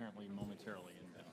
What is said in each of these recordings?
apparently momentarily inbound.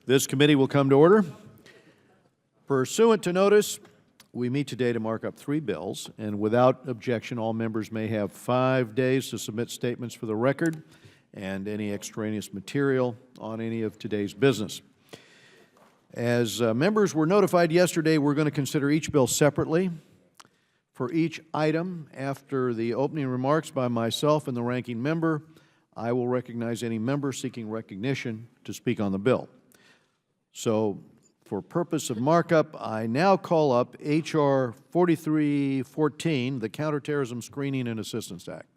This committee will come to order. Pursuant to notice, we meet today to mark up 3 bills, and without objection, all members may have 5 days to submit statements for the record and any extraneous material on any of today's business. As members were notified yesterday, we're going to consider each bill separately. For each item, after the opening remarks by myself and the ranking member, I will recognize any member seeking recognition to speak on the bill. So, for purpose of markup, I now call up H.R. 4314, the Counterterrorism Screening and Assistance Act.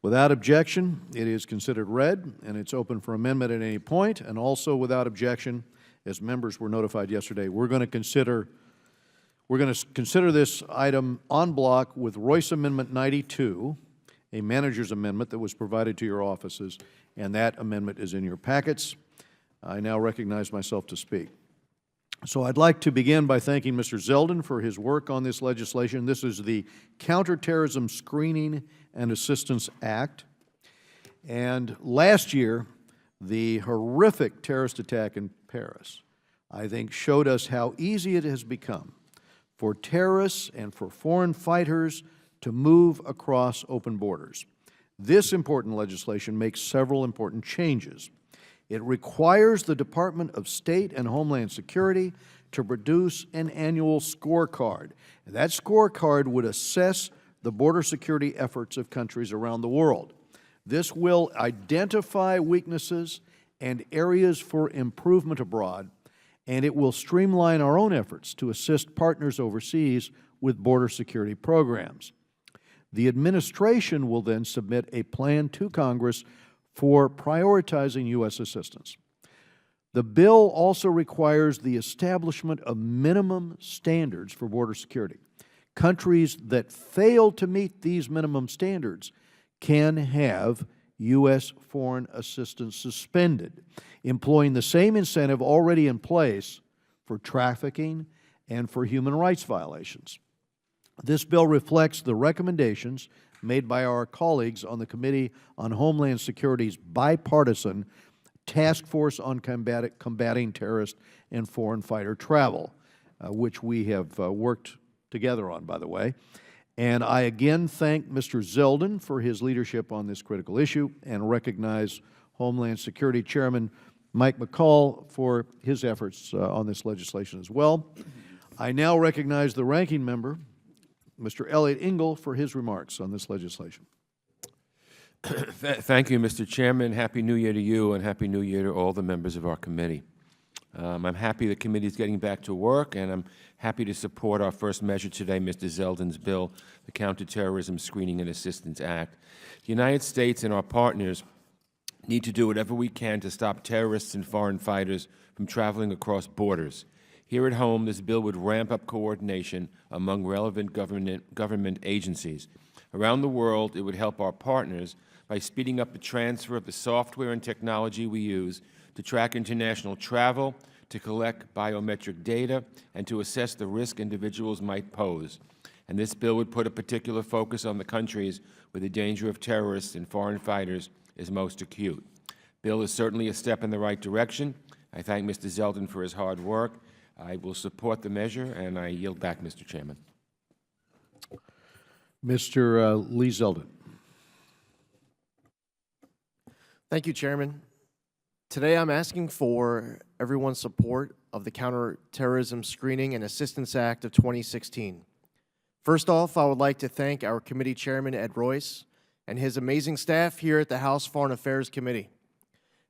Without objection, it is considered read, and it's open for amendment at any point, and also without objection, as members were notified yesterday, we're going to consider this item en bloc with Royce Amendment 92, a manager's amendment that was provided to your offices, and that amendment is in your packets. I now recognize myself to speak. So I'd like to begin by thanking Mr. Zeldin for his work on this legislation. This is the Counterterrorism Screening and Assistance Act. And last year, the horrific terrorist attack in Paris, I think, showed us how easy it has become for terrorists and for foreign fighters to move across open borders. This important legislation makes several important changes. It requires the Department of State and Homeland Security to produce an annual scorecard. And that scorecard would assess the border security efforts of countries around the world. This will identify weaknesses and areas for improvement abroad, and it will streamline our own efforts to assist partners overseas with border security programs. The administration will then submit a plan to Congress for prioritizing U.S. assistance. The bill also requires the establishment of minimum standards for border security. Countries that fail to meet these minimum standards can have U.S. foreign assistance suspended, employing the same incentive already in place for trafficking and for human rights violations. This bill reflects the recommendations made by our colleagues on the Committee on Homeland Security's bipartisan Task Force on Combating Terrorist and Foreign Fighter Travel, which we have worked together on, by the way. And I again thank Mr. Zeldin for his leadership on this critical issue and recognize Homeland Security Chairman Mike McCall for his efforts on this legislation as well. I now recognize the ranking member, Mr. Elliott Engel, for his remarks on this legislation. Thank you, Mr. Chairman. Happy New Year to you, and Happy New Year to all the members of our committee. I'm happy the committee is getting back to work, and I'm happy to support our first measure today, Mr. Zeldin's bill, the Counterterrorism Screening and Assistance Act. The United States and our partners need to do whatever we can to stop terrorists and foreign fighters from traveling across borders. Here at home, this bill would ramp up coordination among relevant government agencies. Around the world, it would help our partners by speeding up the transfer of the software and technology we use to track international travel, to collect biometric data and to assess the risk individuals might pose. And this bill would put a particular focus on the countries where the danger of terrorists and foreign fighters is most acute. Bill is certainly a step in the right direction. I thank Mr. Zeldin for his hard work. I will support the measure, and I yield back, Mr. Chairman. Mr. Lee Zeldin. Thank you, Chairman. Today I'm asking for everyone's support of the Counterterrorism Screening and Assistance Act of 2016. First off, I would like to thank our committee chairman, Ed Royce, and his amazing staff here at the House Foreign Affairs Committee.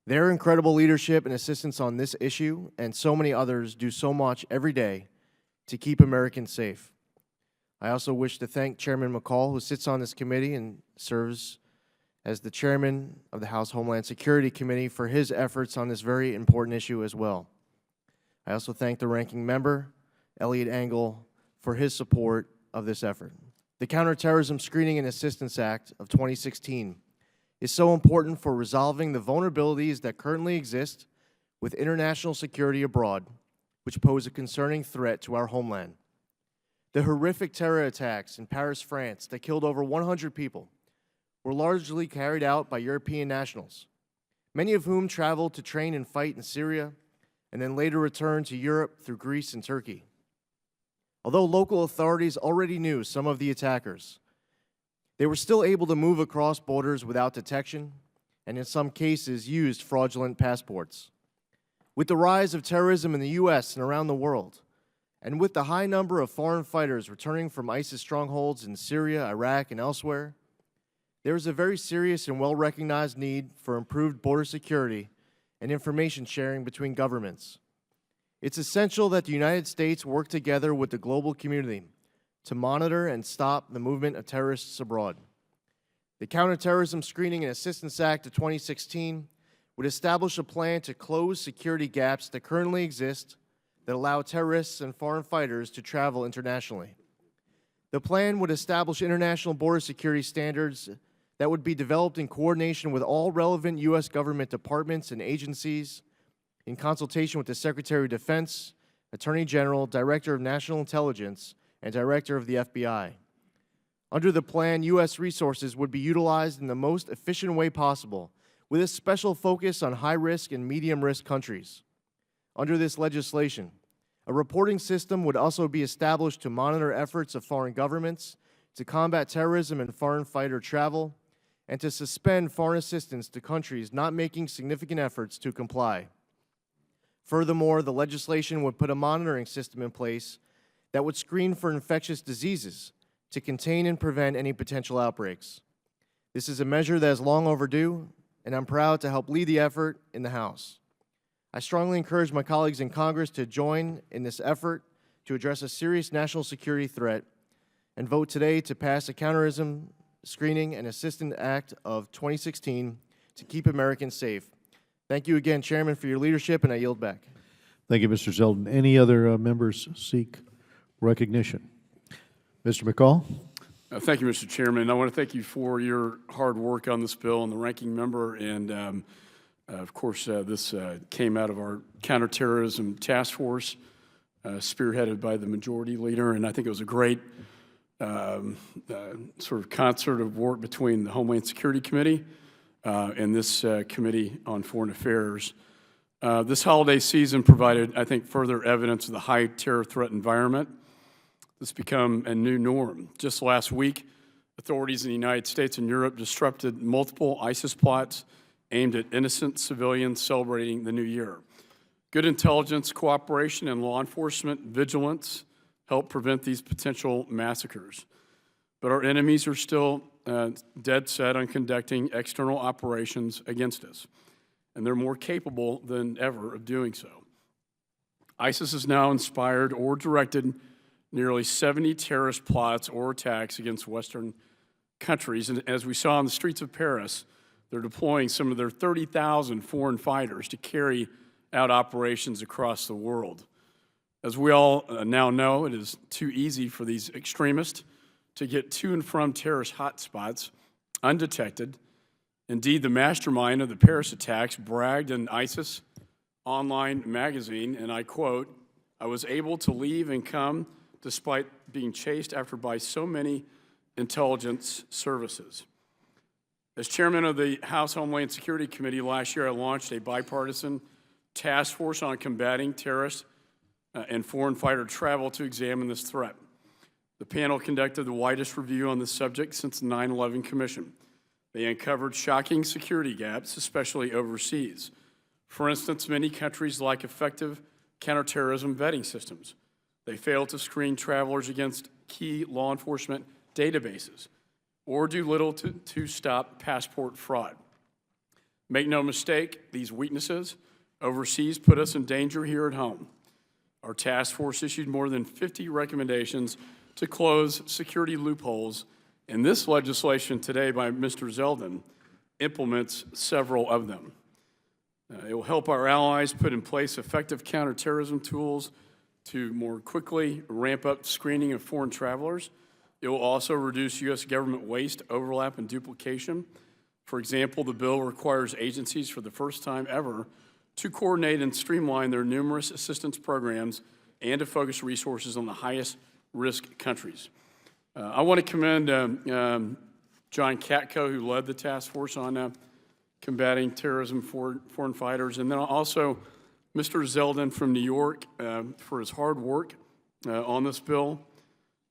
Their incredible leadership and assistance on this issue and so many others do so much every day to keep Americans safe. I also wish to thank Chairman McCall, who sits on this committee and serves as the chairman of the House Homeland Security Committee, for his efforts on this very important issue as well. I also thank the ranking member, Elliot Engel, for his support of this effort. The Counterterrorism Screening and Assistance Act of 2016 is so important for resolving the vulnerabilities that currently exist with international security abroad, which pose a concerning threat to our homeland. The horrific terror attacks in Paris, France, that killed over 100 people were largely carried out by European nationals, many of whom traveled to train and fight in Syria and then later returned to Europe through Greece and Turkey. Although local authorities already knew some of the attackers, they were still able to move across borders without detection and in some cases used fraudulent passports. With the rise of terrorism in the U.S. and around the world, and with the high number of foreign fighters returning from ISIS strongholds in Syria, Iraq, and elsewhere, there is a very serious and well-recognized need for improved border security and information sharing between governments. It's essential that the United States work together with the global community to monitor and stop the movement of terrorists abroad. The Counterterrorism Screening and Assistance Act of 2016 would establish a plan to close security gaps that currently exist that allow terrorists and foreign fighters to travel internationally. The plan would establish international border security standards that would be developed in coordination with all relevant U.S. government departments and agencies, in consultation with the Secretary of Defense, Attorney General, Director of National Intelligence, and Director of the FBI. Under the plan, U.S. resources would be utilized in the most efficient way possible, with a special focus on high-risk and medium-risk countries. Under this legislation, a reporting system would also be established to monitor efforts of foreign governments to combat terrorism and foreign fighter travel, and to suspend foreign assistance to countries not making significant efforts to comply. Furthermore, the legislation would put a monitoring system in place that would screen for infectious diseases to contain and prevent any potential outbreaks. This is a measure that is long overdue, and I'm proud to help lead the effort in the House. I strongly encourage my colleagues in Congress to join in this effort to address a serious national security threat and vote today to pass the Counterterrorism Screening and Assistance Act of 2016 to keep Americans safe. Thank you again, Chairman, for your leadership, and I yield back. Thank you, Mr. Zeldin. Any other members seek recognition? Mr. McCall? Thank you, Mr. Chairman. I want to thank you for your hard work on this bill and the ranking member. And, of course, this came out of our counterterrorism task force, spearheaded by the majority leader. And I think it was a great sort of concert of work between the Homeland Security Committee and this Committee on Foreign Affairs. This holiday season provided, I think, further evidence of the high terror threat environment. This become a new norm. Just last week, authorities in the United States and Europe disrupted multiple ISIS plots aimed at innocent civilians celebrating the new year. Good intelligence, cooperation, and law enforcement vigilance helped prevent these potential massacres. But our enemies are still dead set on conducting external operations against us, and they're more capable than ever of doing so. ISIS has now inspired or directed nearly 70 terrorist plots or attacks against Western countries, and as we saw in the streets of Paris, they're deploying some of their 30,000 foreign fighters to carry out operations across the world. As we all now know, it is too easy for these extremists to get to and from terrorist hotspots undetected. Indeed, the mastermind of the Paris attacks bragged in ISIS online magazine, and I quote, "I was able to leave and come despite being chased after by so many intelligence services." As chairman of the House Homeland Security Committee last year, I launched a bipartisan task force on combating terrorist and foreign fighter travel to examine this threat. The panel conducted the widest review on this subject since the 9/11 Commission. They uncovered shocking security gaps, especially overseas. For instance, many countries lack effective counterterrorism vetting systems. They fail to screen travelers against key law enforcement databases or do little to stop passport fraud. Make no mistake, these weaknesses overseas put us in danger here at home. Our task force issued more than 50 recommendations to close security loopholes, and this legislation today by Mr. Zeldin implements several of them. It will help our allies put in place effective counterterrorism tools to more quickly ramp up screening of foreign travelers. It will also reduce U.S. government waste, overlap, and duplication. For example, the bill requires agencies for the first time ever to coordinate and streamline their numerous assistance programs and to focus resources on the highest risk countries. I want to commend John Katko, who led the task force on combating terrorism for foreign fighters, and then also Mr. Zeldin from New York for his hard work on this bill.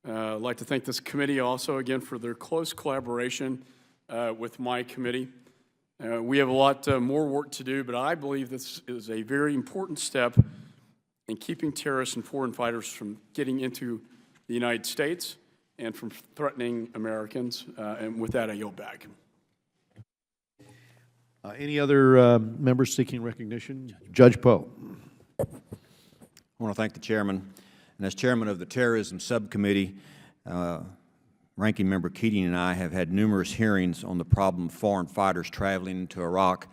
I'd like to thank this committee also, again, for their close collaboration with my committee. We have a lot more work to do, but I believe this is a very important step in keeping terrorists and foreign fighters from getting into the United States and from threatening Americans. And with that, I yield back. Any other members seeking recognition? Judge Poe. I want to thank the chairman. And as chairman of the Terrorism Subcommittee, Ranking Member Keating and I have had numerous hearings on the problem of foreign fighters traveling to Iraq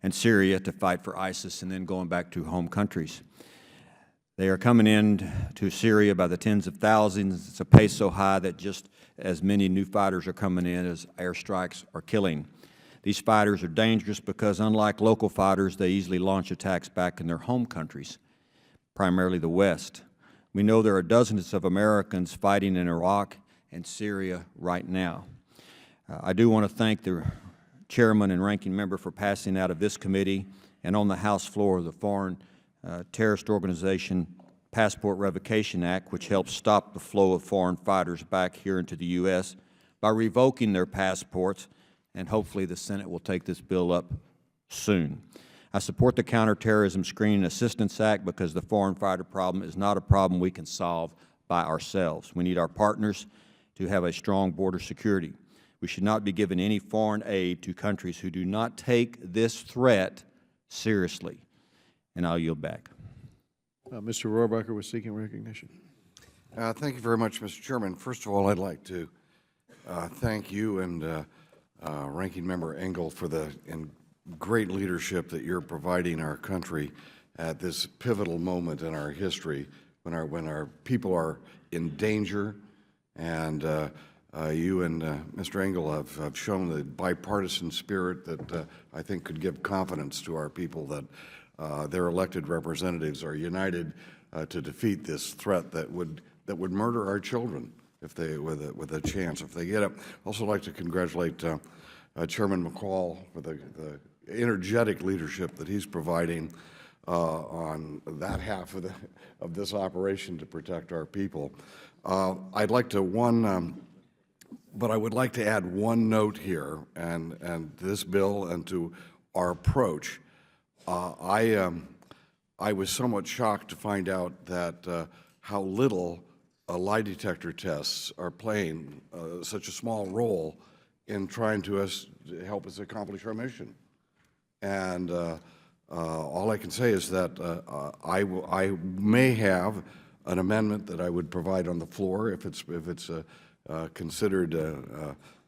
and Syria to fight for ISIS and then going back to home countries. They are coming in to Syria by the tens of thousands. It's a pace so high that just as many new fighters are coming in as airstrikes are killing. These fighters are dangerous because, unlike local fighters, they easily launch attacks back in their home countries, primarily the West. We know there are dozens of Americans fighting in Iraq and Syria right now. I do want to thank the chairman and ranking member for passing out of this committee and on the House floor the Foreign Terrorist Organization Passport Revocation Act, which helps stop the flow of foreign fighters back here into the U.S. by revoking their passports, and hopefully the Senate will take this bill up soon. I support the Counterterrorism Screening Assistance Act because the foreign fighter problem is not a problem we can solve by ourselves. We need our partners to have a strong border security. We should not be giving any foreign aid to countries who do not take this threat seriously. And I'll yield back. Mr. Rohrbacher was seeking recognition. Thank you very much, Mr. Chairman. First of all, I'd like to thank you and Ranking Member Engel for the great leadership that you're providing our country at this pivotal moment in our history when our people are in danger. And you and Mr. Engel have shown the bipartisan spirit that I think could give confidence to our people that their elected representatives are united to defeat this threat that would murder our children if they with a chance if they get it. Also like to congratulate Chairman McCall for the energetic leadership that he's providing on that half of this operation to protect our people. I'd like to but I would like to add one note here, and this bill and to our approach. I was somewhat shocked to find out that how little lie detector tests are playing such a small role in trying to help us accomplish our mission. And all I can say is that I may have an amendment that I would provide on the floor if it's considered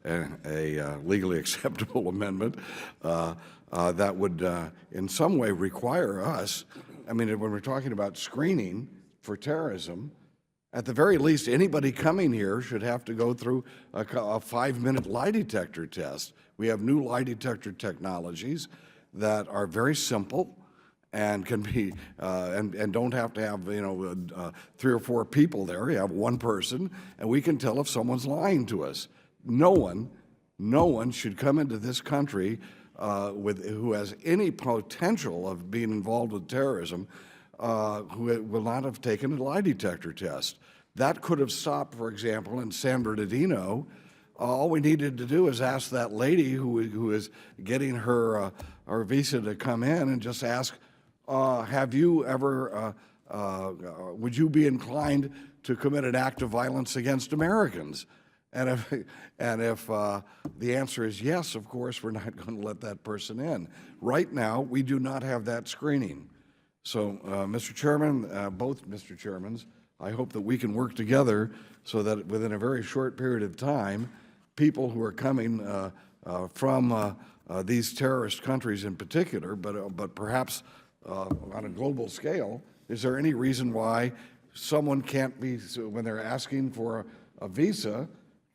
a legally acceptable amendment that would in some way require us. I mean, when we're talking about screening for terrorism, at the very least, anybody coming here should have to go through a 5-minute lie detector test. We have new lie detector technologies that are very simple and can be and don't have to have 3 or 4 people there. You have one person, and we can tell if someone's lying to us. No one should come into this country who has any potential of being involved with terrorism who will not have taken a lie detector test. That could have stopped, for example, in San Bernardino. All we needed to do is ask that lady who is getting her visa to come in and just ask, have you ever, would you be inclined to commit an act of violence against Americans? And if the answer is yes, of course, we're not going to let that person in. Right now, we do not have that screening. So, Mr. Chairman, both Mr. Chairmans, I hope that we can work together so that within a very short period of time, people who are coming from these terrorist countries in particular, but perhaps on a global scale, is there any reason why someone can't be, when they're asking for a visa,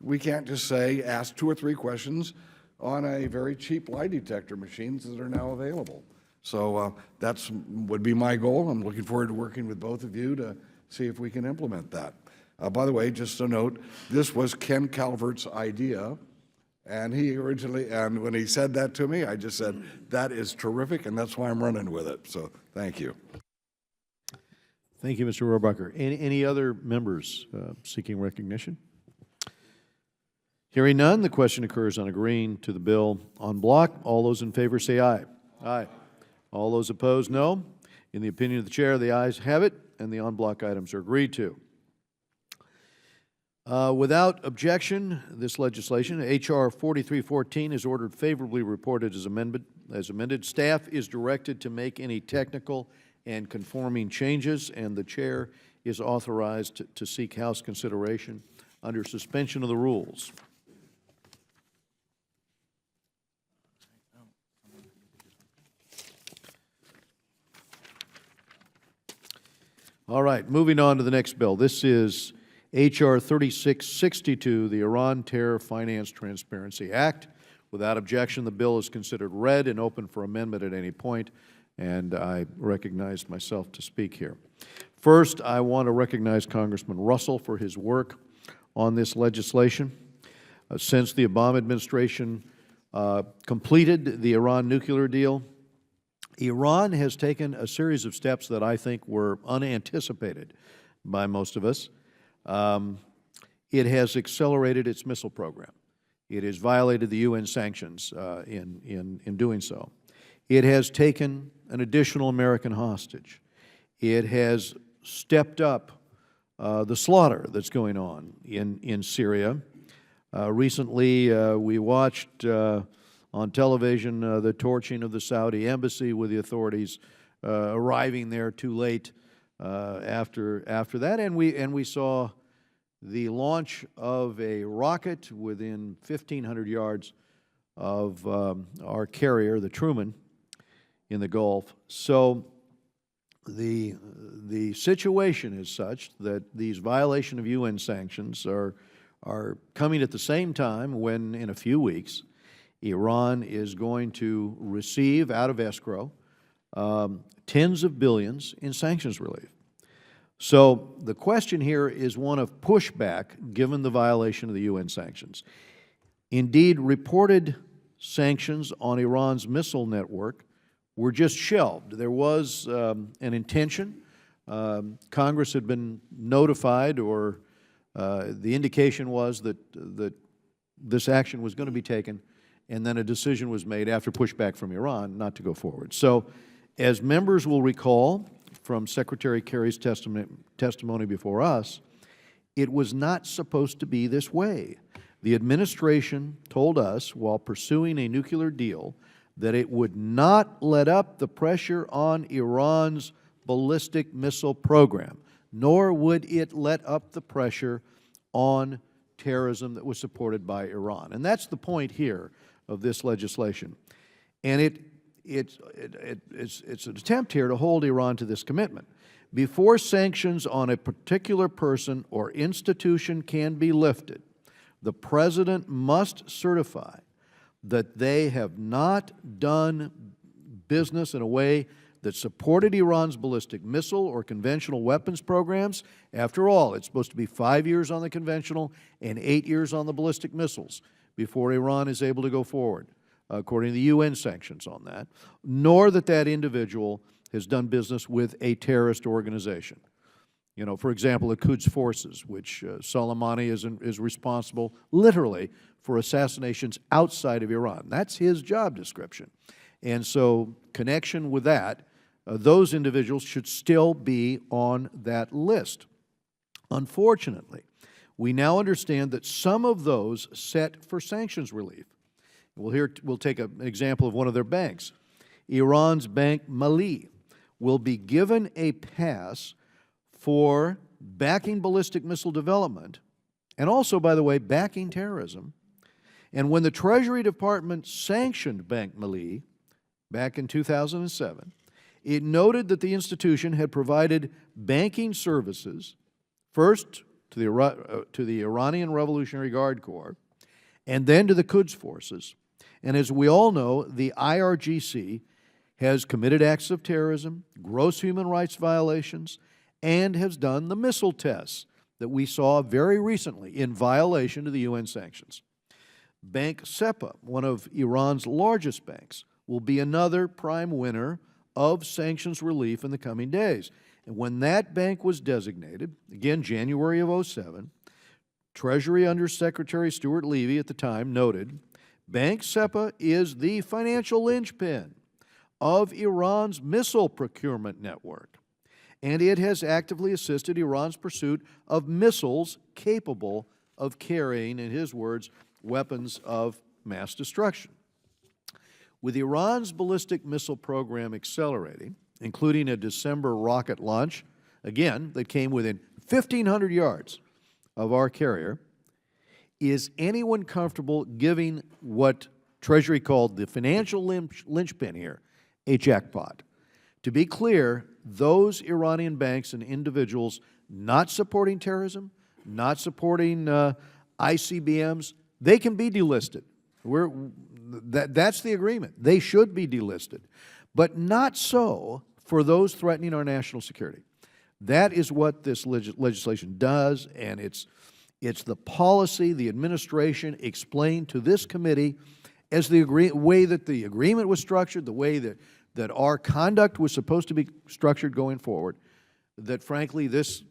we can't just say, ask 2 or 3 questions on a very cheap lie detector machines that are now available. So that's would be my goal. I'm looking forward to working with both of you to see if we can implement that. By the way, just a note, this was Ken Calvert's idea, and and when he said that to me, I just said, that is terrific, and that's why I'm running with it. So thank you. Thank you, Mr. Rohrbacher. Any other members seeking recognition? Hearing none, the question occurs on agreeing to the bill en bloc. All those in favor say aye. Aye. All those opposed, no. In the opinion of the chair, the ayes have it, and the en bloc items are agreed to. Without objection, this legislation, H.R. 4314, is ordered favorably reported as amended. Staff is directed to make any technical and conforming changes, and the chair is authorized to seek House consideration under suspension of the rules. All right, moving on to the next bill. This is H.R. 3662, the Iran Terror Finance Transparency Act. Without objection, the bill is considered read and open for amendment at any point, and I recognize myself to speak here. First, I want to recognize Congressman Russell for his work on this legislation. Since the Obama administration completed the Iran nuclear deal, Iran has taken a series of steps that I think were unanticipated by most of us. It has accelerated its missile program. It has violated the UN sanctions in doing so. It has taken an additional American hostage. It has stepped up the slaughter that's going on in Syria. Recently, we watched on television the torching of the Saudi embassy, with the authorities arriving there too late after that, and we saw the launch of a rocket within 1,500 yards of our carrier, the Truman, in the Gulf. So the situation is such that these violation of UN sanctions are coming at the same time when, in a few weeks, Iran is going to receive out of escrow tens of billions in sanctions relief. So the question here is one of pushback given the violation of the UN sanctions. Indeed, reported sanctions on Iran's missile network were just shelved. There was an intention. Congress had been notified, or the indication was that this action was going to be taken, and then a decision was made after pushback from Iran not to go forward. So, as members will recall from Secretary Kerry's testimony before us, it was not supposed to be this way. The administration told us, while pursuing a nuclear deal, that it would not let up the pressure on Iran's ballistic missile program, nor would it let up the pressure on terrorism that was supported by Iran. And that's the point here of this legislation. And it's an attempt here to hold Iran to this commitment. Before sanctions on a particular person or institution can be lifted, the President must certify that they have not done business in a way that supported Iran's ballistic missile or conventional weapons programs. After all, it's supposed to be 5 years on the conventional and 8 years on the ballistic missiles before Iran is able to go forward, according to the UN sanctions on that, nor that that individual has done business with a terrorist organization. You know, for example, the Quds Forces, which Soleimani is responsible literally for assassinations outside of Iran. That's his job description. And so, connection with that, those individuals should still be on that list. Unfortunately, we now understand that some of those set for sanctions relief. We'll take an example of one of their banks. Iran's bank Mali will be given a pass for backing ballistic missile development and also, by the way, backing terrorism. And when the Treasury Department sanctioned Bank Mali back in 2007, it noted that the institution had provided banking services first to the Iranian Revolutionary Guard Corps and then to the Quds Forces. And as we all know, the IRGC has committed acts of terrorism, gross human rights violations, and has done the missile tests that we saw very recently in violation of the UN sanctions. Bank SEPA, one of Iran's largest banks, will be another prime winner of sanctions relief in the coming days. And when that bank was designated, again, January of 2007, Treasury Undersecretary Stuart Levy at the time noted, Bank SEPA is the financial linchpin of Iran's missile procurement network, and it has actively assisted Iran's pursuit of missiles capable of carrying, in his words, weapons of mass destruction. With Iran's ballistic missile program accelerating, including a December rocket launch, again, that came within 1,500 yards of our carrier, is anyone comfortable giving what Treasury called the financial linchpin here a jackpot? To be clear, those Iranian banks and individuals not supporting terrorism, not supporting ICBMs, they can be delisted. That's the agreement. They should be delisted. But not so for those threatening our national security. That is what this legislation does, and it's the policy the administration explained to this committee as the way that the agreement was structured, the way that our conduct was supposed to be structured going forward, that frankly this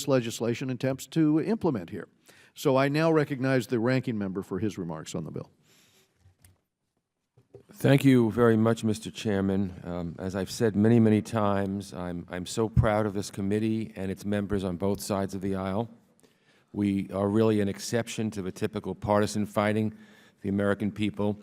legislation attempts to implement here. So I now recognize the ranking member for his remarks on the bill. Thank you very much, Mr. Chairman. As I've said many, many times, I'm so proud of this committee and its members on both sides of the aisle. We are really an exception to the typical partisan fighting the American people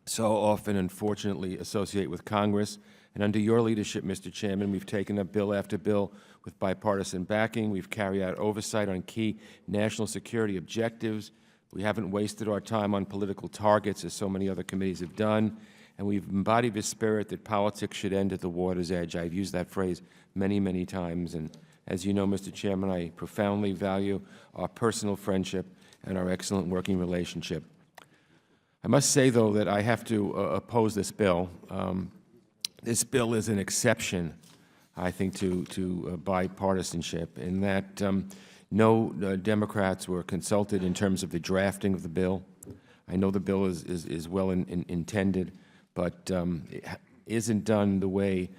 so often, unfortunately, associate with Congress. And under your leadership, Mr. Chairman, we've taken up bill after bill with bipartisan backing. We've carried out oversight on key national security objectives. We haven't wasted our time on political targets, as so many other committees have done. And we've embodied the spirit that politics should end at the water's edge. I've used that phrase many, many times. And as you know, Mr. Chairman, I profoundly value our personal friendship and our excellent working relationship. I must say, though, that I have to oppose this bill. This bill is an exception, I think, to bipartisanship in that no Democrats were consulted in terms of the drafting of the bill. I know the bill is well intended, but it isn't done the way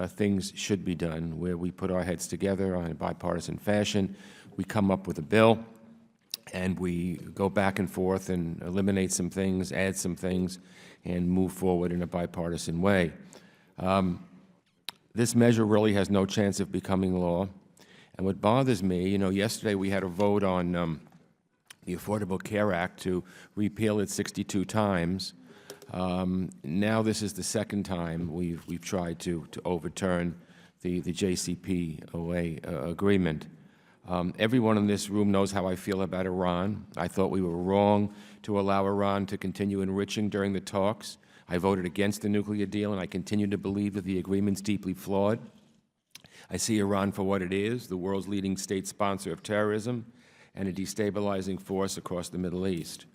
things should be done, where we put our heads together in a bipartisan fashion. We come up with a bill, and we go back and forth and eliminate some things, add some things, and move forward in a bipartisan way. This measure really has no chance of becoming law. And what bothers me, you know, yesterday we had a vote on the Affordable Care Act to repeal it 62 times. Now this is the second time we've tried to overturn the JCPOA agreement. Everyone in this room knows how I feel about Iran. I thought we were wrong to allow Iran to continue enriching during the talks. I voted against the nuclear deal, and I continue to believe that the agreement's deeply flawed. I see Iran for what it is, the world's leading state sponsor of terrorism and a destabilizing force across the Middle East.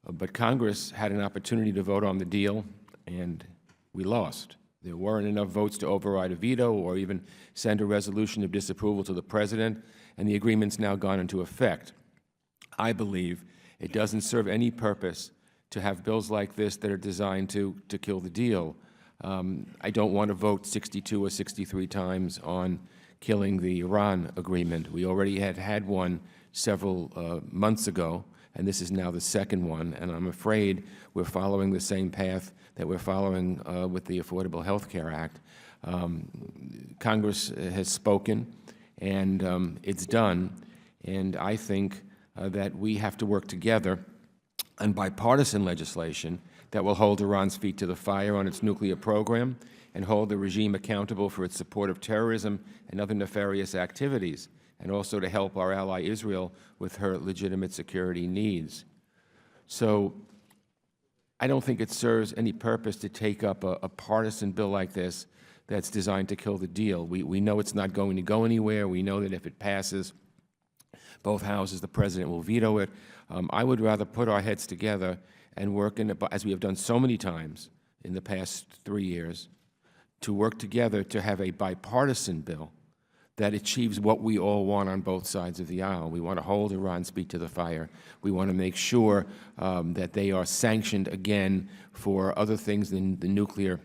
But Congress had an opportunity to vote on the deal, and we lost. There weren't enough votes to override a veto or even send a resolution of disapproval to the President, and the agreement's now gone into effect. I believe it doesn't serve any purpose to have bills like this that are designed to kill the deal. I don't want to vote 62 or 63 times on killing the Iran agreement. We already had one several months ago, and this is now the second one, and I'm afraid we're following the same path that we're following with the Affordable Health Care Act. Congress has spoken, and it's done, and I think that we have to work together on bipartisan legislation that will hold Iran's feet to the fire on its nuclear program and hold the regime accountable for its support of terrorism and other nefarious activities, and also to help our ally Israel with her legitimate security needs. So I don't think it serves any purpose to take up a partisan bill like this that's designed to kill the deal. We know it's not going to go anywhere. We know that if it passes both houses, the President will veto it. I would rather put our heads together and work, as we have done so many times in the past 3 years, to work together to have a bipartisan bill that achieves what we all want on both sides of the aisle. We want to hold Iran's feet to the fire. We want to make sure that they are sanctioned again for other things than the nuclear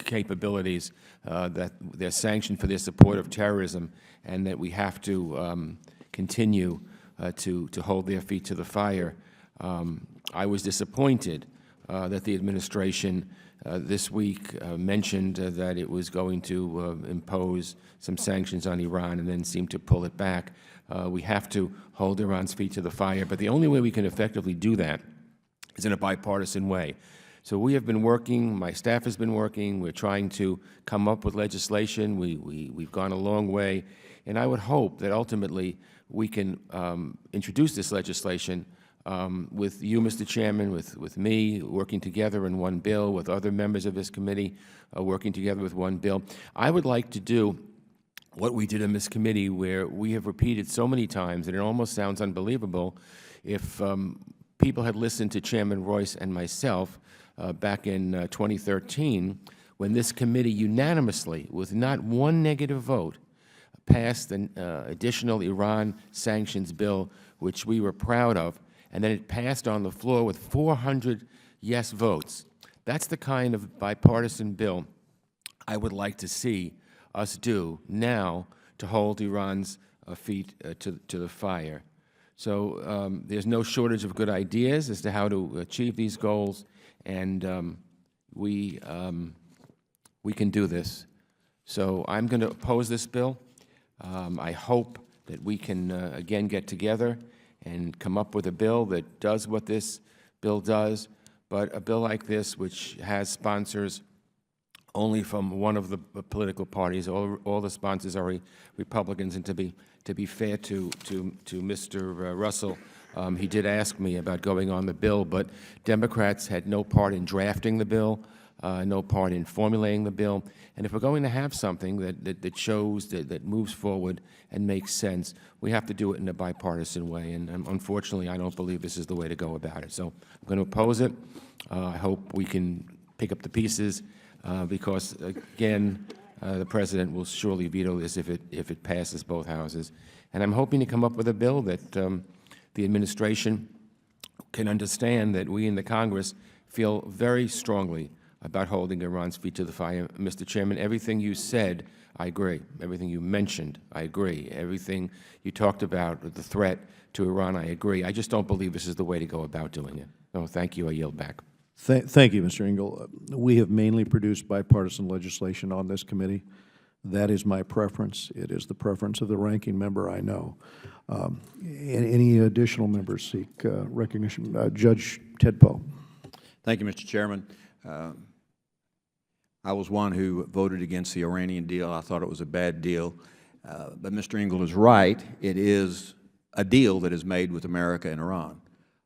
capabilities, that they're sanctioned for their support of terrorism, and that we have to continue to hold their feet to the fire. I was disappointed that the administration this week mentioned that it was going to impose some sanctions on Iran and then seemed to pull it back. We have to hold Iran's feet to the fire, but the only way we can effectively do that is in a bipartisan way. So we have been working, my staff has been working, we're trying to come up with legislation. We've gone a long way, and I would hope that ultimately we can introduce this legislation with you, Mr. Chairman, with me, working together in one bill, with other members of this committee working together with one bill. I would like to do what we did in this committee, where we have repeated so many times, and it almost sounds unbelievable, if people had listened to Chairman Royce and myself back in 2013, when this committee unanimously, with not one negative vote, passed an additional Iran sanctions bill, which we were proud of, and then it passed on the floor with 400 yes votes. That's the kind of bipartisan bill I would like to see us do now to hold Iran's feet to the fire. So there's no shortage of good ideas as to how to achieve these goals, and we can do this. So I'm going to oppose this bill. I hope that we can again get together and come up with a bill that does what this bill does, but a bill like this, which has sponsors only from one of the political parties. All the sponsors are Republicans, and to be fair to Mr. Russell, he did ask me about going on the bill, but Democrats had no part in drafting the bill, no part in formulating the bill. And if we're going to have something that shows, that moves forward and makes sense, we have to do it in a bipartisan way. And unfortunately, I don't believe this is the way to go about it. So I'm going to oppose it. I hope we can pick up the pieces because, again, the President will surely veto this if it passes both houses. And I'm hoping to come up with a bill that the administration can understand that we in the Congress feel very strongly about holding Iran's feet to the fire. Mr. Chairman, everything you said, I agree. Everything you mentioned, I agree. Everything you talked about, the threat to Iran, I agree. I just don't believe this is the way to go about doing it. No, thank you. I yield back. Thank you, Mr. Engel. We have mainly produced bipartisan legislation on this committee. That is my preference. It is the preference of the ranking member, I know. Any additional members seek recognition? Judge Ted Poe. Thank you, Mr. Chairman. I was one who voted against the Iranian deal. I thought it was a bad deal. But Mr. Engel is right. It is a deal that is made with America and Iran.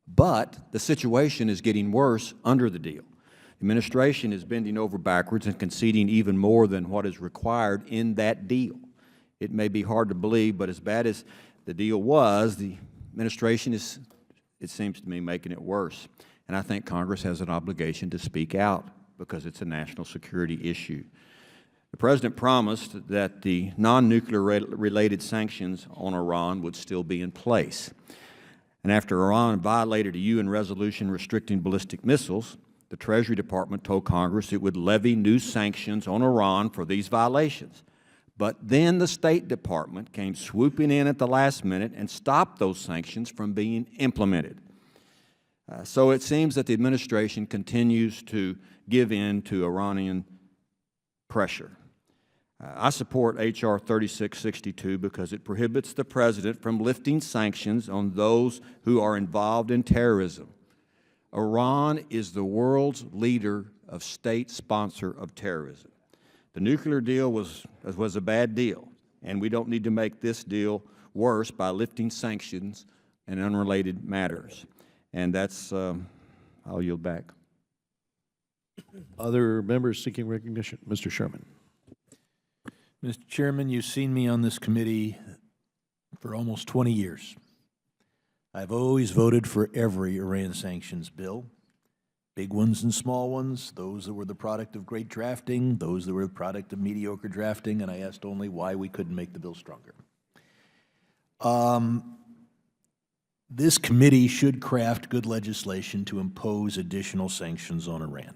But the situation is getting worse under the deal. The administration is bending over backwards and conceding even more than what is required in that deal. It may be hard to believe, but as bad as the deal was, the administration is, it seems to me, making it worse. And I think Congress has an obligation to speak out because it's a national security issue. The President promised that the non-nuclear related sanctions on Iran would still be in place. And after Iran violated a UN resolution restricting ballistic missiles, the Treasury Department told Congress it would levy new sanctions on Iran for these violations. But then the State Department came swooping in at the last minute and stopped those sanctions from being implemented. So it seems that the administration continues to give in to Iranian pressure. I support H.R. 3662 because it prohibits the President from lifting sanctions on those who are involved in terrorism. Iran is the world's leader of state sponsor of terrorism. The nuclear deal was a bad deal, and we don't need to make this deal worse by lifting sanctions in unrelated matters. And that's, I'll yield back. Other members seeking recognition? Mr. Sherman. Mr. Chairman, you've seen me on this committee for almost 20 years. I've always voted for every Iran sanctions bill, big ones and small ones, those that were the product of great drafting, those that were the product of mediocre drafting, and I asked only why we couldn't make the bill stronger. This committee should craft good legislation to impose additional sanctions on Iran.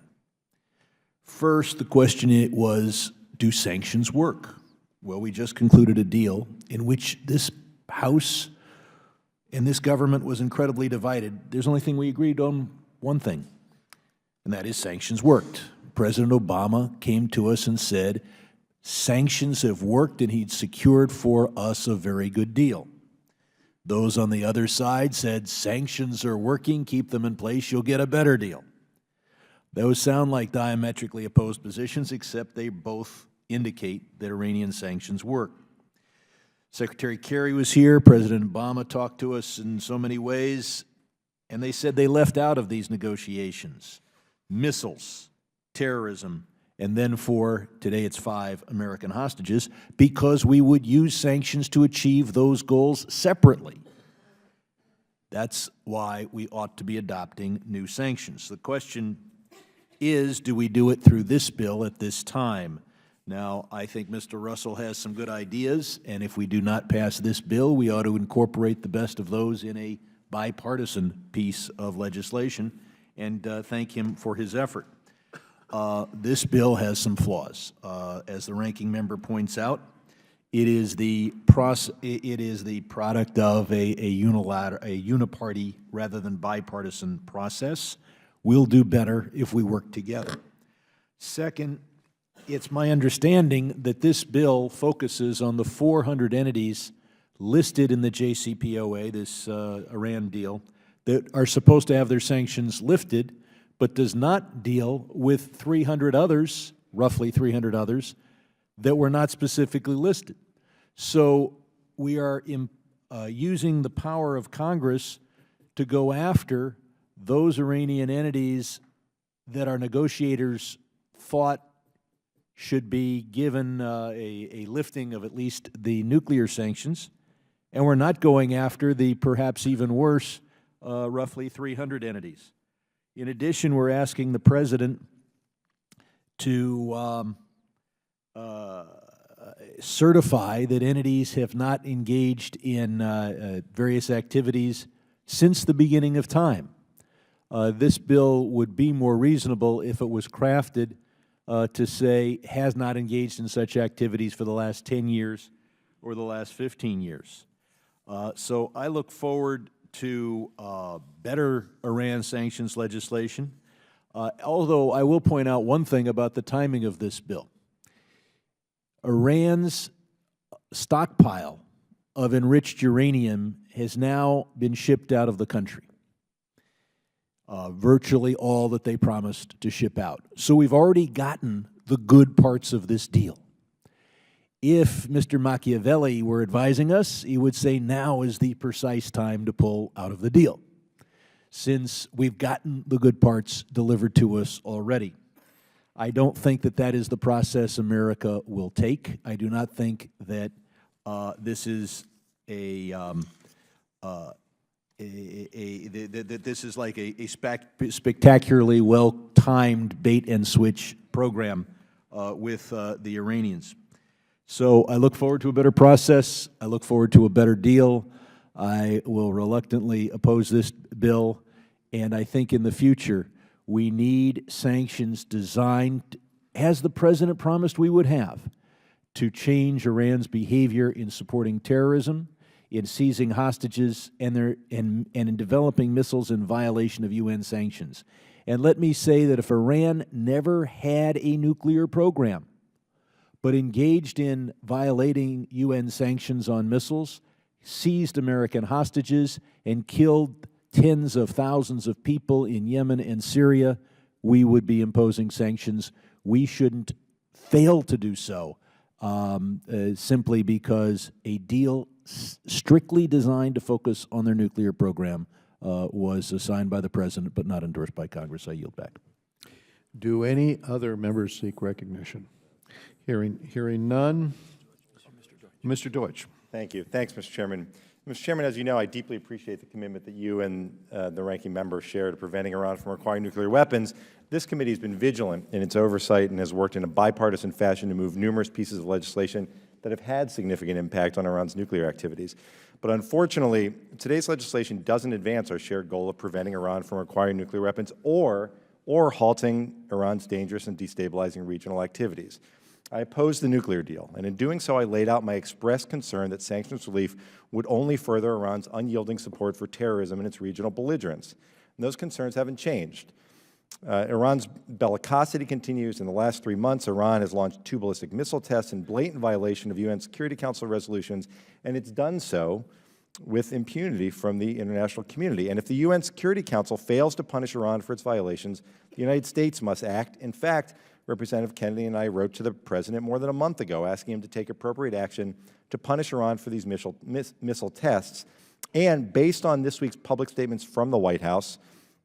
First, the question was, do sanctions work? Well, we just concluded a deal in which this House and this government was incredibly divided. There's only thing we agreed on, one thing, and that is sanctions worked. President Obama came to us and said, sanctions have worked, and he'd secured for us a very good deal. Those on the other side said, sanctions are working, keep them in place, you'll get a better deal. Those sound like diametrically opposed positions, except they both indicate that Iranian sanctions work. Secretary Kerry was here, President Obama talked to us in so many ways, and they said they left out of these negotiations missiles, terrorism, and then for, today it's 5 American hostages, because we would use sanctions to achieve those goals separately. That's why we ought to be adopting new sanctions. The question is, do we do it through this bill at this time? Now, I think Mr. Russell has some good ideas, and if we do not pass this bill, we ought to incorporate the best of those in a bipartisan piece of legislation, and thank him for his effort. This bill has some flaws. As the ranking member points out, it is the product of a uniparty rather than bipartisan process. We'll do better if we work together. Second, it's my understanding that this bill focuses on the 400 entities listed in the JCPOA, this Iran deal, that are supposed to have their sanctions lifted, but does not deal with 300 others, roughly 300 others, that were not specifically listed. So we are using the power of Congress to go after those Iranian entities that our negotiators thought should be given a lifting of at least the nuclear sanctions, and we're not going after the perhaps even worse roughly 300 entities. In addition, we're asking the President to certify that entities have not engaged in various activities since the beginning of time. This bill would be more reasonable if it was crafted to say has not engaged in such activities for the last 10 years or the last 15 years. So I look forward to better Iran sanctions legislation, although I will point out one thing about the timing of this bill. Iran's stockpile of enriched uranium has now been shipped out of the country. Virtually all that they promised to ship out. So we've already gotten the good parts of this deal. If Mr. Machiavelli were advising us, he would say now is the precise time to pull out of the deal, since we've gotten the good parts delivered to us already. I don't think that that is the process America will take. I do not think that this is a that this is like a spectacularly well-timed bait-and-switch program with the Iranians. So I look forward to a better process. I look forward to a better deal. I will reluctantly oppose this bill, and I think in the future we need sanctions designed, as the President promised we would have, to change Iran's behavior in supporting terrorism, in seizing hostages, and in developing missiles in violation of UN sanctions. And let me say that if Iran never had a nuclear program, but engaged in violating UN sanctions on missiles, seized American hostages, and killed tens of thousands of people in Yemen and Syria, we would be imposing sanctions. We shouldn't fail to do so simply because a deal strictly designed to focus on their nuclear program was signed by the President but not endorsed by Congress. I yield back. Do any other members seek recognition? Hearing none. Mr. Deutsch. Thank you. Thanks, Mr. Chairman. Mr. Chairman, as you know, I deeply appreciate the commitment that you and the ranking member share to preventing Iran from acquiring nuclear weapons. This committee has been vigilant in its oversight and has worked in a bipartisan fashion to move numerous pieces of legislation that have had significant impact on Iran's nuclear activities. But unfortunately, today's legislation doesn't advance our shared goal of preventing Iran from acquiring nuclear weapons or halting Iran's dangerous and destabilizing regional activities. I opposed the nuclear deal, and in doing so, I laid out my expressed concern that sanctions relief would only further Iran's unyielding support for terrorism and its regional belligerence. And those concerns haven't changed. Iran's bellicosity continues. In the last 3 months, Iran has launched 2 ballistic missile tests in blatant violation of UN Security Council resolutions, and it's done so with impunity from the international community. And if the UN Security Council fails to punish Iran for its violations, the United States must act. In fact, Representative Kennedy and I wrote to the President more than a month ago asking him to take appropriate action to punish Iran for these missile tests. And based on this week's public statements from the White House,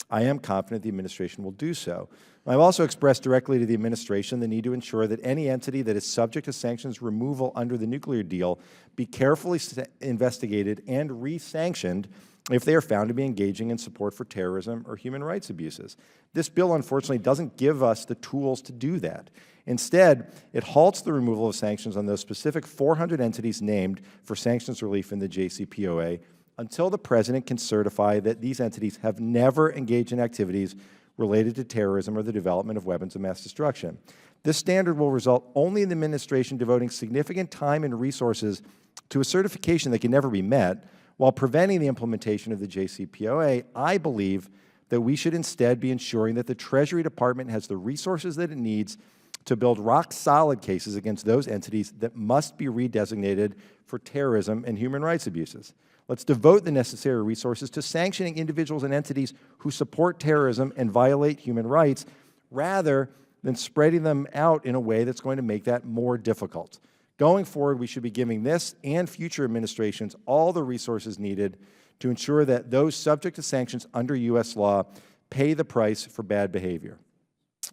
I am confident the administration will do so. I've also expressed directly to the administration the need to ensure that any entity that is subject to sanctions removal under the nuclear deal be carefully investigated and re-sanctioned if they are found to be engaging in support for terrorism or human rights abuses. This bill, unfortunately, doesn't give us the tools to do that. Instead, it halts the removal of sanctions on those specific 400 entities named for sanctions relief in the JCPOA until the President can certify that these entities have never engaged in activities related to terrorism or the development of weapons of mass destruction. This standard will result only in the administration devoting significant time and resources to a certification that can never be met, while preventing the implementation of the JCPOA. I believe that we should instead be ensuring that the Treasury Department has the resources that it needs to build rock-solid cases against those entities that must be redesignated for terrorism and human rights abuses. Let's devote the necessary resources to sanctioning individuals and entities who support terrorism and violate human rights, rather than spreading them out in a way that's going to make that more difficult. Going forward, we should be giving this and future administrations all the resources needed to ensure that those subject to sanctions under U.S. law pay the price for bad behavior.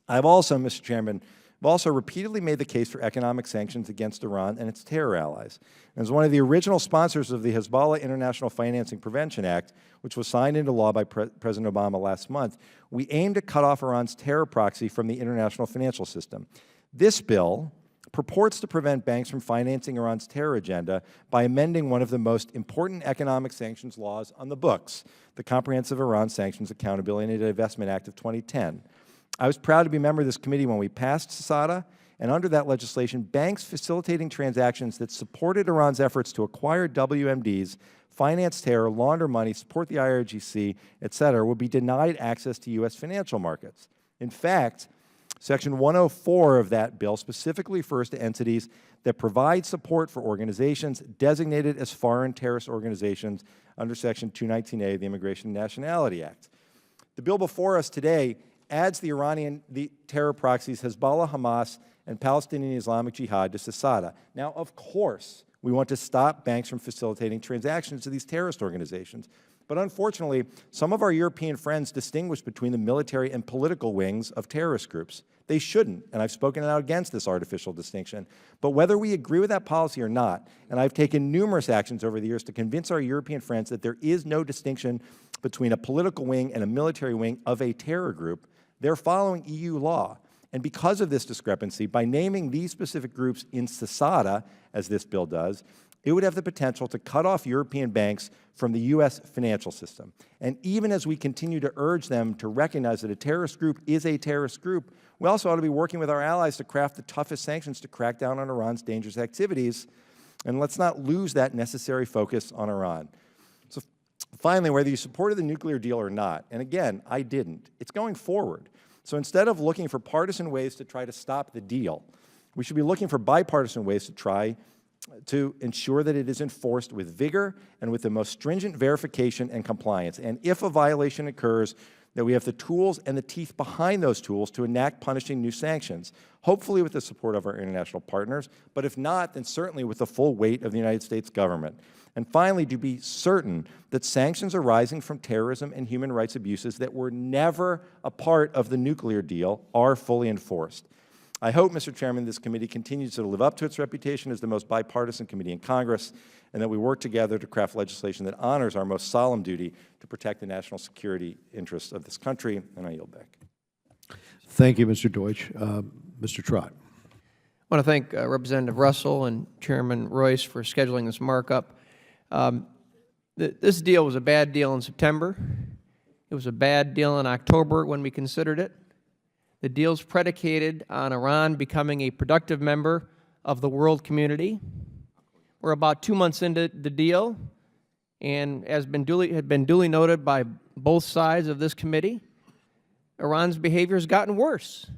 I've also, Mr. Chairman, repeatedly made the case for economic sanctions against Iran and its terror allies. And as one of the original sponsors of the Hezbollah International Financing Prevention Act, which was signed into law by President Obama last month, we aim to cut off Iran's terror proxy from the international financial system. This bill purports to prevent banks from financing Iran's terror agenda by amending one of the most important economic sanctions laws on the books, the Comprehensive Iran Sanctions Accountability and Divestment Act of 2010. I was proud to be a member of this committee when we passed SASADA, and under that legislation, banks facilitating transactions that supported Iran's efforts to acquire WMDs, finance terror, launder money, support the IRGC, et cetera, would be denied access to U.S. financial markets. In fact, Section 104 of that bill specifically refers to entities that provide support for organizations designated as foreign terrorist organizations under Section 219A of the Immigration and Nationality Act. The bill before us today adds the Iranian terror proxies Hezbollah, Hamas, and Palestinian Islamic Jihad to SASADA. Now, of course, we want to stop banks from facilitating transactions to these terrorist organizations. But unfortunately, some of our European friends distinguish between the military and political wings of terrorist groups. They shouldn't, and I've spoken out against this artificial distinction. But whether we agree with that policy or not, and I've taken numerous actions over the years to convince our European friends that there is no distinction between a political wing and a military wing of a terror group, they're following EU law. And because of this discrepancy, by naming these specific groups in CISADA, as this bill does, it would have the potential to cut off European banks from the U.S. financial system. And even as we continue to urge them to recognize that a terrorist group is a terrorist group, we also ought to be working with our allies to craft the toughest sanctions to crack down on Iran's dangerous activities. And let's not lose that necessary focus on Iran. So finally, whether you supported the nuclear deal or not, and again, I didn't, it's going forward. So instead of looking for partisan ways to try to stop the deal, we should be looking for bipartisan ways to try to ensure that it is enforced with vigor and with the most stringent verification and compliance. And if a violation occurs, that we have the tools and the teeth behind those tools to enact punishing new sanctions, hopefully with the support of our international partners, but if not, then certainly with the full weight of the United States government. And finally, to be certain that sanctions arising from terrorism and human rights abuses that were never a part of the nuclear deal are fully enforced. I hope, Mr. Chairman, this committee continues to live up to its reputation as the most bipartisan committee in Congress, and that we work together to craft legislation that honors our most solemn duty to protect the national security interests of this country, and I yield back. Thank you, Mr. Deutsch. Mr. Trott. I want to thank Representative Russell and Chairman Royce for scheduling this markup. This deal was a bad deal in September. It was a bad deal in October when we considered it. The deal's predicated on Iran becoming a productive member of the world community. We're about 2 months into the deal, and as had been duly noted by both sides of this committee, Iran's behavior has gotten worse.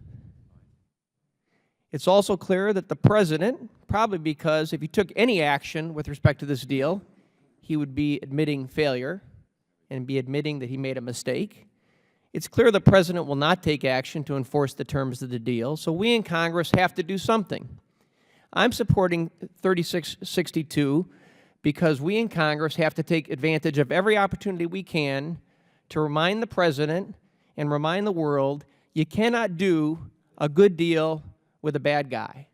It's also clear that the President, probably because if he took any action with respect to this deal, he would be admitting failure and be admitting that he made a mistake. It's clear the President will not take action to enforce the terms of the deal, so we in Congress have to do something. I'm supporting 3662 because we in Congress have to take advantage of every opportunity we can to remind the President and remind the world you cannot do a good deal with a bad guy.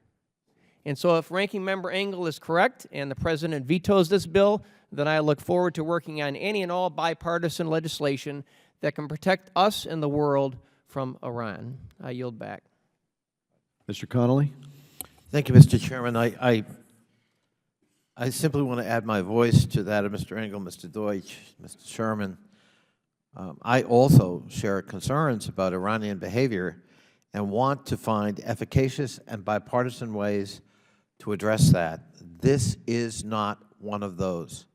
And so if Ranking Member Engel is correct and the President vetoes this bill, then I look forward to working on any and all bipartisan legislation that can protect us and the world from Iran. I yield back. Mr. Connolly. Thank you, Mr. Chairman. I simply want to add my voice to that of Mr. Engel, Mr. Deutsch, Mr. Sherman. I also share concerns about Iranian behavior and want to find efficacious and bipartisan ways to address that. This is not one of those.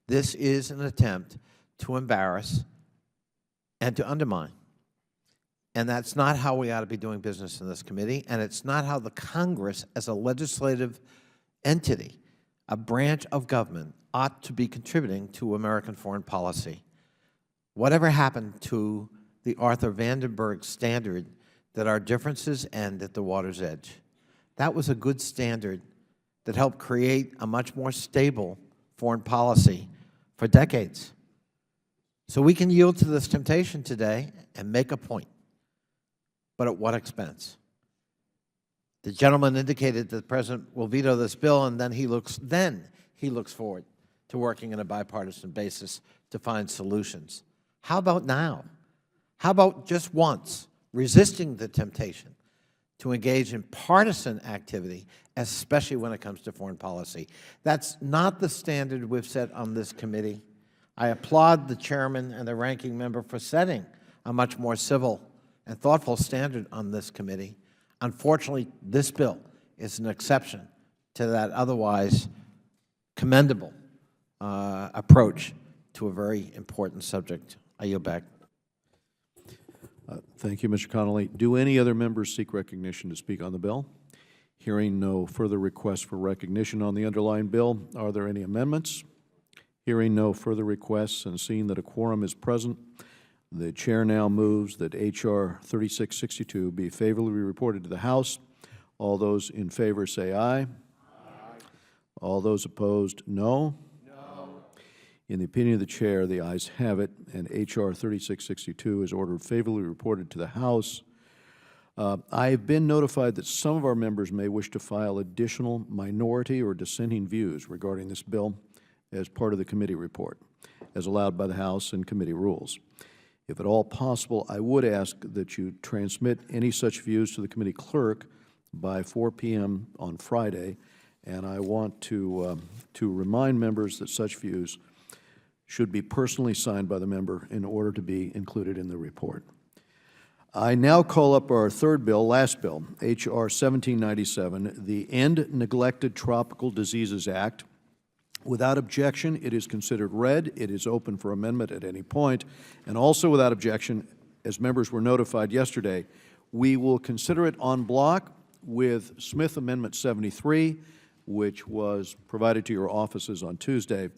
This is an attempt to embarrass and to undermine. And that's not how we ought to be doing business in this committee, and it's not how the Congress, as a legislative entity, a branch of government, ought to be contributing to American foreign policy. Whatever happened to the Arthur Vandenberg standard that our differences end at the water's edge? That was a good standard that helped create a much more stable foreign policy for decades. So we can yield to this temptation today and make a point, but at what expense? The gentleman indicated that the President will veto this bill, and then he looks forward to working on a bipartisan basis to find solutions. How about now? How about just once resisting the temptation to engage in partisan activity, especially when it comes to foreign policy? That's not the standard we've set on this committee. I applaud the chairman and the ranking member for setting a much more civil and thoughtful standard on this committee. Unfortunately, this bill is an exception to that otherwise commendable approach to a very important subject. I yield back. Thank you, Mr. Connolly. Do any other members seek recognition to speak on the bill? Hearing no further requests for recognition on the underlying bill, are there any amendments? Hearing no further requests and seeing that a quorum is present, the Chair now moves that H.R. 3662 be favorably reported to the House. All those in favor say aye. Aye. All those opposed, no. No. In the opinion of the chair, the ayes have it, and H.R. 3662 is ordered favorably reported to the House. I have been notified that some of our members may wish to file additional minority or dissenting views regarding this bill as part of the committee report, as allowed by the House and committee rules. If at all possible, I would ask that you transmit any such views to the committee clerk by 4 p.m. on Friday, and I want to remind members that such views should be personally signed by the member in order to be included in the report. I now call up our third bill, last bill, H.R. 1797, the End Neglected Tropical Diseases Act. Without objection, it is considered read. It is open for amendment at any point. And also without objection, as members were notified yesterday, we will consider it en bloc with Smith Amendment 73, which was provided to your offices on Tuesday.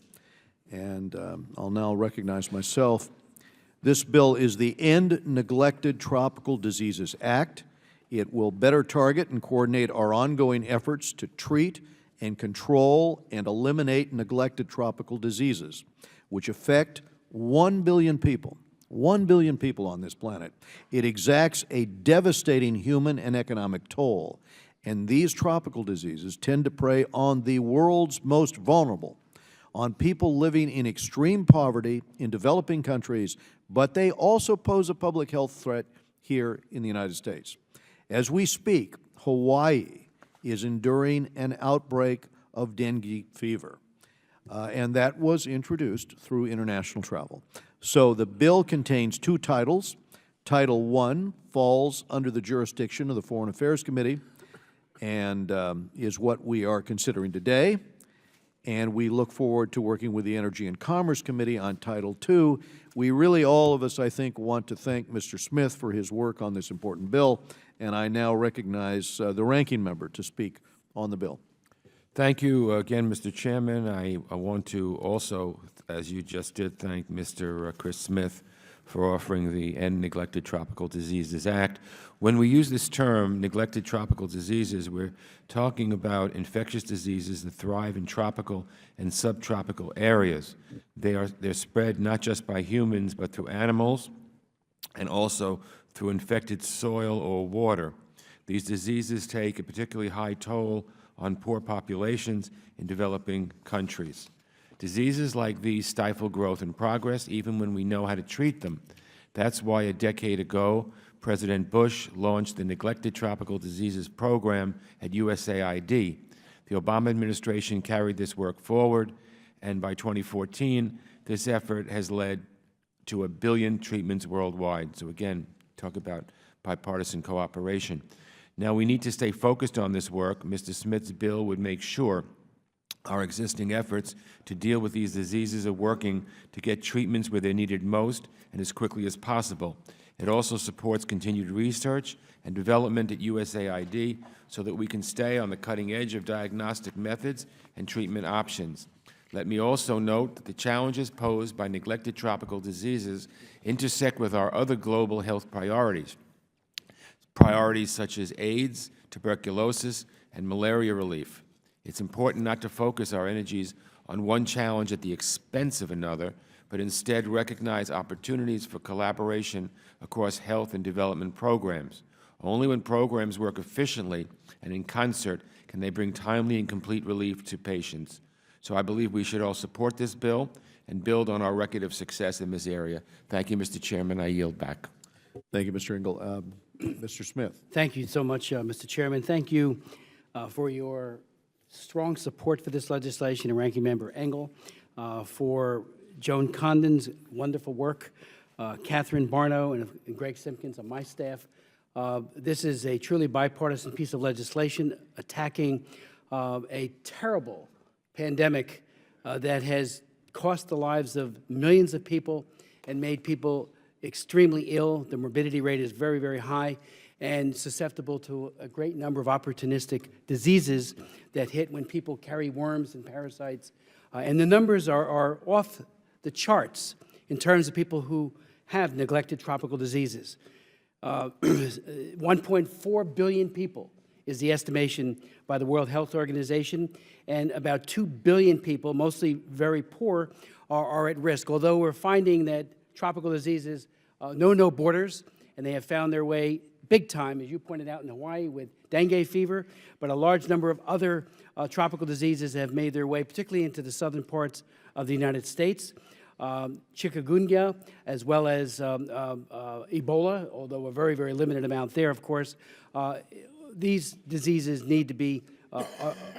And I'll now recognize myself. This bill is the End Neglected Tropical Diseases Act. It will better target and coordinate our ongoing efforts to treat and control and eliminate neglected tropical diseases, which affect 1 billion people. 1 billion people on this planet. It exacts a devastating human and economic toll, and these tropical diseases tend to prey on the world's most vulnerable, on people living in extreme poverty in developing countries, but they also pose a public health threat here in the United States. As we speak, Hawaii is enduring an outbreak of dengue fever, and that was introduced through international travel. So the bill contains two titles. Title I falls under the jurisdiction of the Foreign Affairs Committee and is what we are considering today. And we look forward to working with the Energy and Commerce Committee on Title II. We really, all of us, I think, want to thank Mr. Smith for his work on this important bill, and I now recognize the ranking member to speak on the bill. Thank you again, Mr. Chairman. I want to also, as you just did, thank Mr. Chris Smith for offering the End Neglected Tropical Diseases Act. When we use this term, neglected tropical diseases, we're talking about infectious diseases that thrive in tropical and subtropical areas. They're spread not just by humans, but through animals and also through infected soil or water. These diseases take a particularly high toll on poor populations in developing countries. Diseases like these stifle growth and progress even when we know how to treat them. That's why a decade ago, President Bush launched the Neglected Tropical Diseases Program at USAID. The Obama administration carried this work forward, and by 2014, this effort has led to 1 billion treatments worldwide. So again, talk about bipartisan cooperation. Now, we need to stay focused on this work. Mr. Smith's bill would make sure our existing efforts to deal with these diseases are working to get treatments where they're needed most and as quickly as possible. It also supports continued research and development at USAID so that we can stay on the cutting edge of diagnostic methods and treatment options. Let me also note that the challenges posed by neglected tropical diseases intersect with our other global health priorities, priorities such as AIDS, tuberculosis, and malaria relief. It's important not to focus our energies on one challenge at the expense of another, but instead recognize opportunities for collaboration across health and development programs. Only when programs work efficiently and in concert can they bring timely and complete relief to patients. So I believe we should all support this bill and build on our record of success in this area. Thank you, Mr. Chairman. I yield back. Thank you, Mr. Engel. Mr. Smith. Thank you so much, Mr. Chairman. Thank you for your strong support for this legislation, and Ranking Member Engel, for Joan Condon's wonderful work, Catherine Barno and Greg Simpkins on my staff. This is a truly bipartisan piece of legislation attacking a terrible pandemic that has cost the lives of millions of people and made people extremely ill. The morbidity rate is very, very high and susceptible to a great number of opportunistic diseases that hit when people carry worms and parasites. And the numbers are off the charts in terms of people who have neglected tropical diseases. 1.4 billion people is the estimation by the World Health Organization, and about 2 billion people, mostly very poor, are at risk. Although we're finding that tropical diseases know no borders, and they have found their way big time, as you pointed out, in Hawaii with dengue fever, but a large number of other tropical diseases have made their way, particularly into the southern parts of the United States. Chikungunya, as well as Ebola, although a very, very limited amount there, of course. These diseases need to be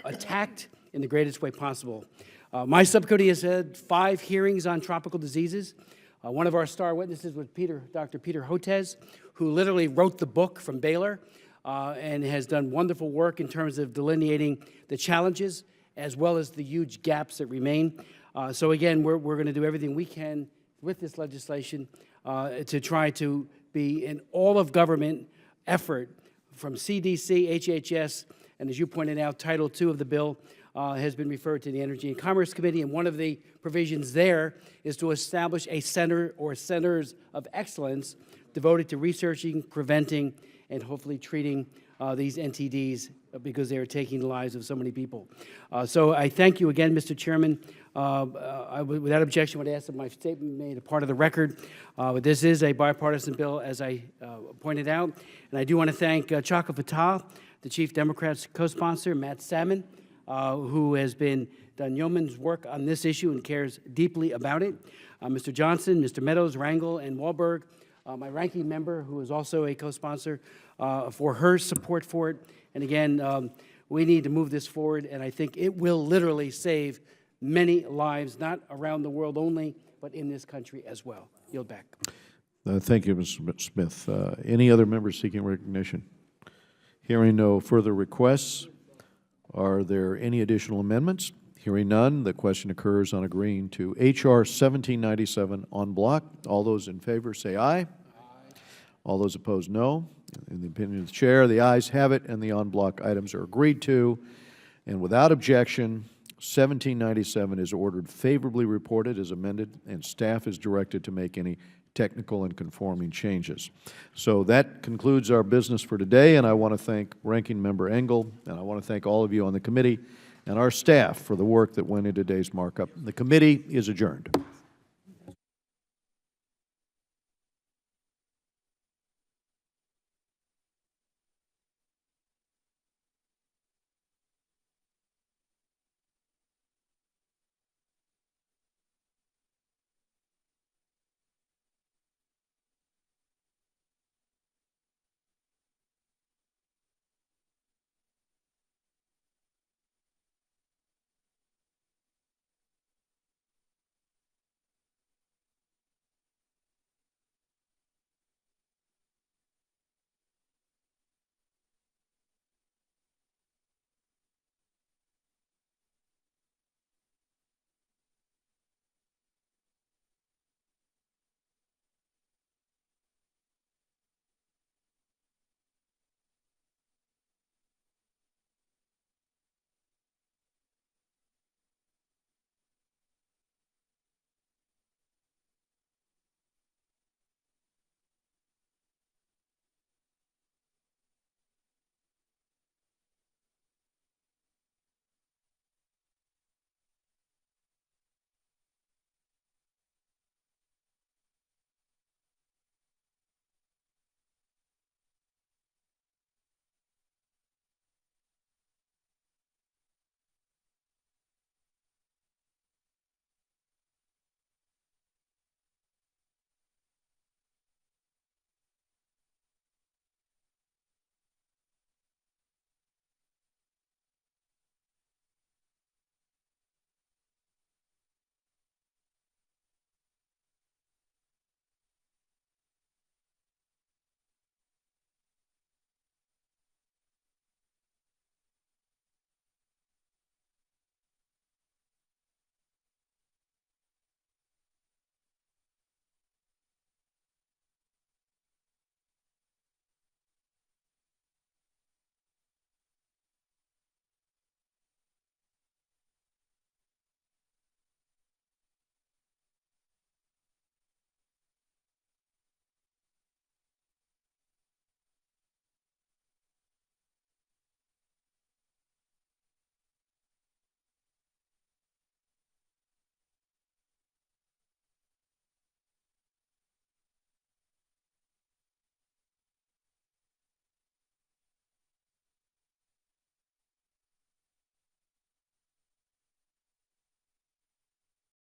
attacked in the greatest way possible. My subcommittee has had 5 hearings on tropical diseases. One of our star witnesses was Dr. Peter Hotez, who literally wrote the book from Baylor and has done wonderful work in terms of delineating the challenges as well as the huge gaps that remain. So again, we're going to do everything we can with this legislation to try to be an all-of-government effort from CDC, HHS, and as you pointed out, Title II of the bill has been referred to the Energy and Commerce Committee, and one of the provisions there is to establish a center or centers of excellence devoted to researching, preventing, and hopefully treating these NTDs because they are taking the lives of so many people. So I thank you again, Mr. Chairman. Without objection, I would ask that my statement be made a part of the record. But this is a bipartisan bill, as I pointed out. And I do want to thank Chaka Fattah, the Chief Democrat's co-sponsor, Matt Salmon, who has done yeoman's work on this issue and cares deeply about it. Mr. Johnson, Mr. Meadows, Rangel, and Wahlberg, my ranking member, who is also a co-sponsor, for her support for it. And again, we need to move this forward, and I think it will literally save many lives, not around the world only, but in this country as well. Yield back. Thank you, Mr. Smith. Any other members seeking recognition? Hearing no further requests, are there any additional amendments? Hearing none, the question occurs on agreeing to H.R. 1797 en bloc. All those in favor say aye. Aye. All those opposed, no. In the opinion of the chair, the ayes have it, and the en bloc items are agreed to. And without objection, 1797 is ordered favorably reported as amended, and staff is directed to make any technical and conforming changes. So that concludes our business for today, and I want to thank Ranking Member Engel, and I want to thank all of you on the committee and our staff for the work that went into today's markup. The committee is adjourned.